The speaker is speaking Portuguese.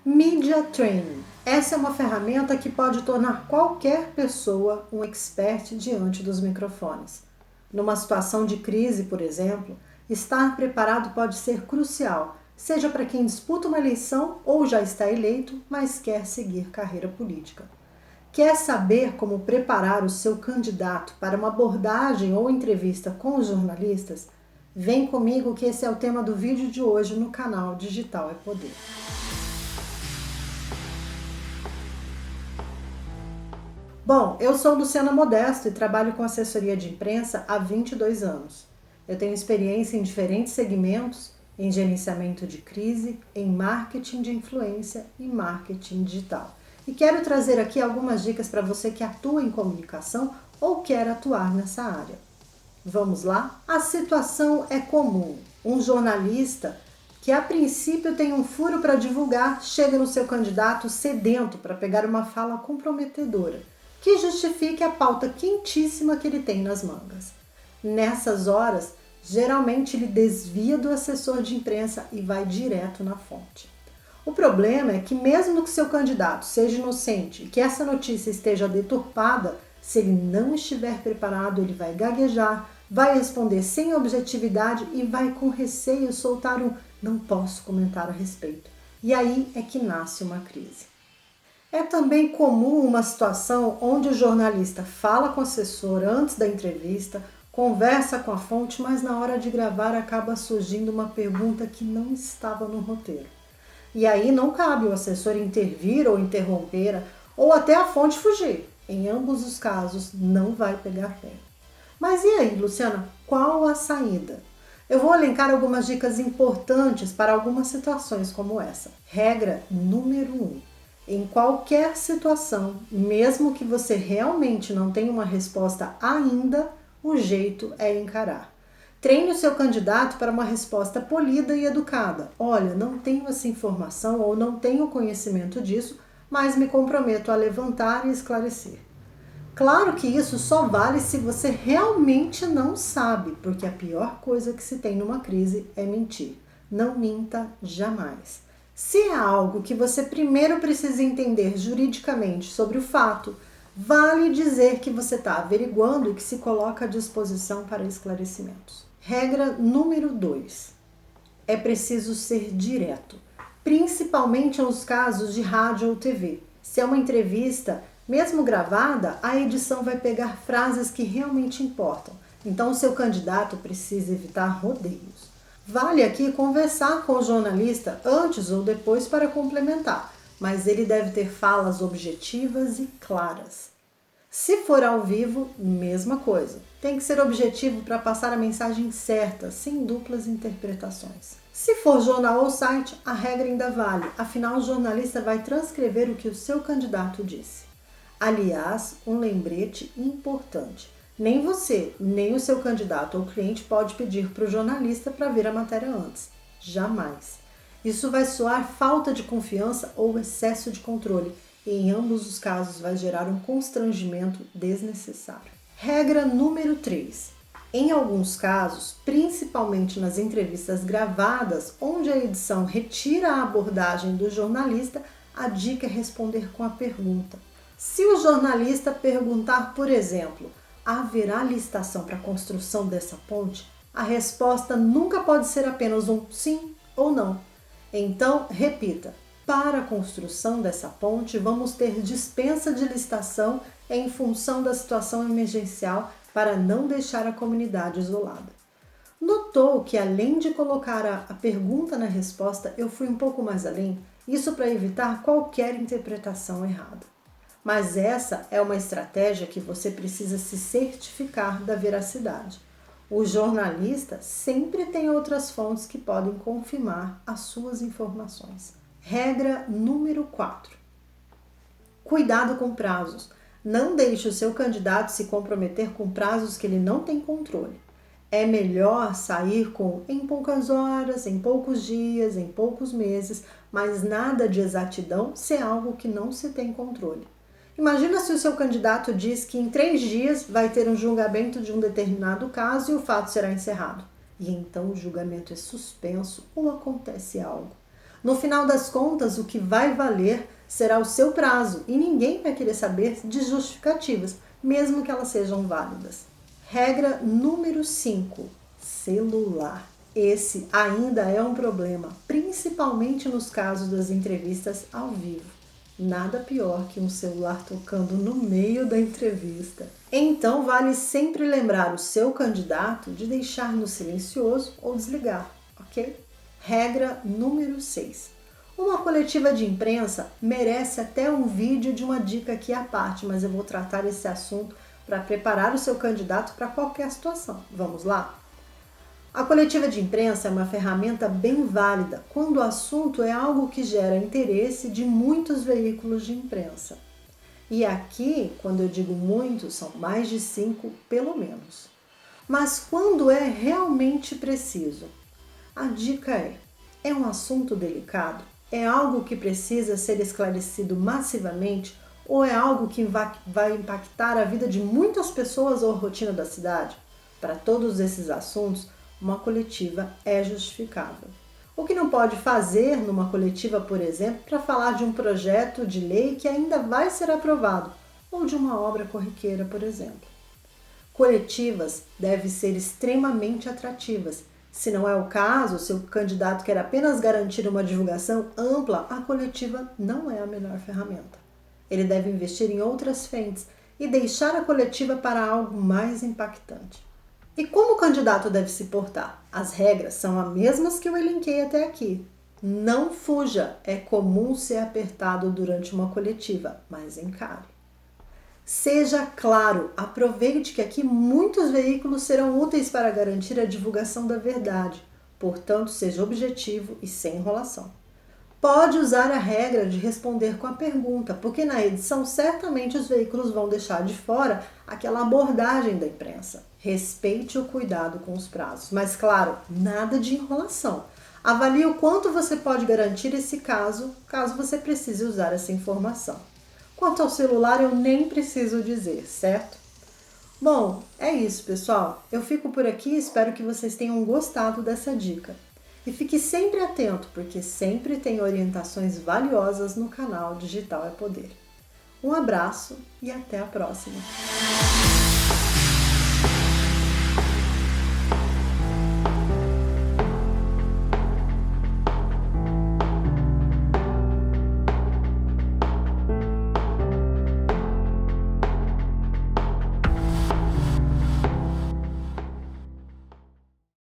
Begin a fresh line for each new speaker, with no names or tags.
Media Training. Essa é uma ferramenta que pode tornar qualquer pessoa um expert diante dos microfones. Numa situação de crise, por exemplo, estar preparado pode ser crucial, seja para quem disputa uma eleição ou já está eleito, mas quer seguir carreira política. Quer saber como preparar o seu candidato para uma abordagem ou entrevista com os jornalistas? Vem comigo que esse é o tema do vídeo de hoje no canal Digital é Poder. Bom, eu sou Luciana Modesto e trabalho com assessoria de imprensa há 22 anos. Eu tenho experiência em diferentes segmentos, em gerenciamento de crise, em marketing de influência e marketing digital. E quero trazer aqui algumas dicas para você que atua em comunicação ou quer atuar nessa área. Vamos lá? A situação é comum. Um jornalista que a princípio tem um furo para divulgar chega no seu candidato sedento para pegar uma fala comprometedora que justifique a pauta quentíssima que ele tem nas mangas. Nessas horas, geralmente ele desvia do assessor de imprensa e vai direto na fonte. O problema é que mesmo que seu candidato seja inocente e que essa notícia esteja deturpada, se ele não estiver preparado, ele vai gaguejar, vai responder sem objetividade e vai com receio soltar um "não posso comentar a respeito". E aí é que nasce uma crise. É também comum uma situação onde o jornalista fala com o assessor antes da entrevista, conversa com a fonte, mas na hora de gravar acaba surgindo uma pergunta que não estava no roteiro. E aí não cabe o assessor intervir ou interromper, ou até a fonte fugir. Em ambos os casos, não vai pegar bem. Mas e aí, Luciana, qual a saída? Eu vou elencar algumas dicas importantes para algumas situações como essa. Regra número 1. Em qualquer situação, mesmo que você realmente não tenha uma resposta ainda, o jeito é encarar. Treine o seu candidato para uma resposta polida e educada. Olha, não tenho essa informação ou não tenho conhecimento disso, mas me comprometo a levantar e esclarecer. Claro que isso só vale se você realmente não sabe, porque a pior coisa que se tem numa crise é mentir. Não minta jamais. Se é algo que você primeiro precisa entender juridicamente sobre o fato, vale dizer que você está averiguando e que se coloca à disposição para esclarecimentos. Regra número 2. É preciso ser direto, principalmente nos casos de rádio ou TV. Se é uma entrevista, mesmo gravada, a edição vai pegar frases que realmente importam. Então, o seu candidato precisa evitar rodeios. Vale aqui conversar com o jornalista antes ou depois para complementar, mas ele deve ter falas objetivas e claras. Se for ao vivo, mesma coisa. Tem que ser objetivo para passar a mensagem certa, sem duplas interpretações. Se for jornal ou site, a regra ainda vale, afinal o jornalista vai transcrever o que o seu candidato disse. Aliás, um lembrete importante. Nem você, nem o seu candidato ou cliente pode pedir para o jornalista para ver a matéria antes. Jamais. Isso vai soar falta de confiança ou excesso de controle e em ambos os casos vai gerar um constrangimento desnecessário. Regra número 3. Em alguns casos, principalmente nas entrevistas gravadas, onde a edição retira a abordagem do jornalista, a dica é responder com a pergunta. Se o jornalista perguntar, por exemplo, haverá licitação para a construção dessa ponte? A resposta nunca pode ser apenas um sim ou não. Então, repita. Para a construção dessa ponte, vamos ter dispensa de licitação em função da situação emergencial para não deixar a comunidade isolada. Notou que além de colocar a pergunta na resposta, eu fui um pouco mais além? Isso para evitar qualquer interpretação errada. Mas essa é uma estratégia que você precisa se certificar da veracidade. O jornalista sempre tem outras fontes que podem confirmar as suas informações. Regra número 4. Cuidado com prazos. Não deixe o seu candidato se comprometer com prazos que ele não tem controle. É melhor sair com em poucas horas, em poucos dias, em poucos meses, mas nada de exatidão se é algo que não se tem controle. Imagina se o seu candidato diz que em 3 dias vai ter um julgamento de um determinado caso e o fato será encerrado. E então o julgamento é suspenso ou acontece algo. No final das contas, o que vai valer será o seu prazo e ninguém vai querer saber de justificativas, mesmo que elas sejam válidas. Regra número 5. Celular. Esse ainda é um problema, principalmente nos casos das entrevistas ao vivo. Nada pior que um celular tocando no meio da entrevista. Então vale sempre lembrar o seu candidato de deixar no silencioso ou desligar, ok? Regra número 6. Uma coletiva de imprensa merece até um vídeo de uma dica aqui à parte, mas eu vou tratar esse assunto para preparar o seu candidato para qualquer situação. Vamos lá? A coletiva de imprensa é uma ferramenta bem válida quando o assunto é algo que gera interesse de muitos veículos de imprensa. E aqui, quando eu digo muitos, são mais de 5 pelo menos. Mas quando é realmente preciso? A dica é um assunto delicado? É algo que precisa ser esclarecido massivamente ou é algo que vai impactar a vida de muitas pessoas ou a rotina da cidade? Para todos esses assuntos, uma coletiva é justificável. O que não pode fazer numa coletiva, por exemplo, para falar de um projeto de lei que ainda vai ser aprovado ou de uma obra corriqueira, por exemplo. Coletivas devem ser extremamente atrativas. Se não é o caso, se o candidato quer apenas garantir uma divulgação ampla, a coletiva não é a melhor ferramenta. Ele deve investir em outras frentes e deixar a coletiva para algo mais impactante. E como o candidato deve se portar? As regras são as mesmas que eu elenquei até aqui. Não fuja, é comum ser apertado durante uma coletiva, mas encare. Seja claro, aproveite que aqui muitos veículos serão úteis para garantir a divulgação da verdade, portanto, seja objetivo e sem enrolação. Pode usar a regra de responder com a pergunta, porque na edição certamente os veículos vão deixar de fora aquela abordagem da imprensa. Respeite o cuidado com os prazos, mas claro, nada de enrolação. Avalie o quanto você pode garantir esse caso você precise usar essa informação. Quanto ao celular, eu nem preciso dizer, certo? Bom, é isso, pessoal. Eu fico por aqui e espero que vocês tenham gostado dessa dica. E fique sempre atento, porque sempre tem orientações valiosas no canal Digital é Poder. Um abraço e até a próxima!